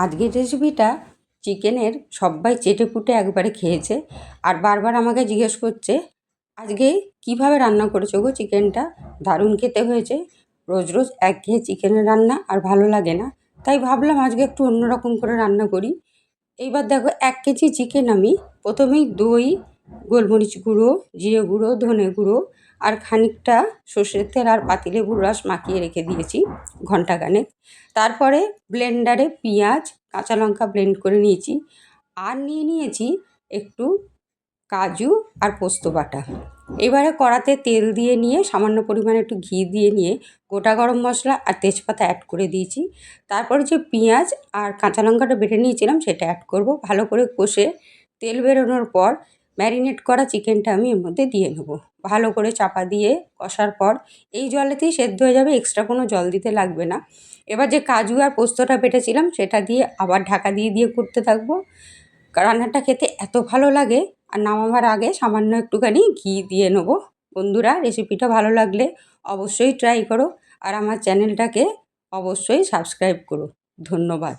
আজকের রেসিপিটা চিকেনের সবাই চেটেপুটে একবারে খেয়েছে আর বারবার আমাকে জিজ্ঞেস করছে আজকে কিভাবে রান্না করেছো গো চিকেনটা। দারুণ খেতে হয়েছে। রোজ রোজ একঘেয়ে চিকেনের রান্না আর ভালো লাগে না, তাই ভাবলাম আজকে একটু অন্যরকম করে রান্না করি। এইবার দেখো 1 কেজি চিকেন আমি প্রথমেই দই, গোলমরিচ গুঁড়ো, জিরে গুঁড়ো, ধনে গুঁড়ো আর খানিকটা সর্ষের তেল আর পাতিলেবুর রস মাখিয়ে রেখে দিয়েছি ঘন্টাখানেক। তারপরে ব্লেন্ডারে পেঁয়াজ, কাঁচা লঙ্কা ব্লেন্ড করে নিয়েছি। আর নিয়েছি একটু কাজু আর পোস্ত বাটা। এবারে কড়াতে তেল দিয়ে নিয়ে সামান্য পরিমাণে একটু ঘি দিয়ে নিয়ে গোটা গরম মশলা আর তেজপাতা অ্যাড করে দিয়েছি। তারপরে যে পেঁয়াজ আর কাঁচা লঙ্কাটা বেটে নিয়েছিলাম সেটা অ্যাড করব। ভালো করে কষে তেল বেরোনোর পর ম্যারিনেট করা চিকেনটা আমি এর মধ্যে দিয়ে নেবো। ভালো করে চাপা দিয়ে কষার পর এই জলেতেই সেদ্ধ হয়ে যাবে, এক্সট্রা কোনো জল দিতে লাগবে না। এবার যে কাজু আর পোস্তটা বেটেছিলাম সেটা দিয়ে আবার ঢাকা দিয়ে দিয়ে করতে থাকবো। রান্নাটা খেতে এত ভালো লাগে। আর নামাবার আগে সামান্য একটুখানি ঘি দিয়ে নেবো। বন্ধুরা, রেসিপিটা ভালো লাগলে অবশ্যই ট্রাই করো আর আমার চ্যানেলটাকে অবশ্যই সাবস্ক্রাইব করো। ধন্যবাদ।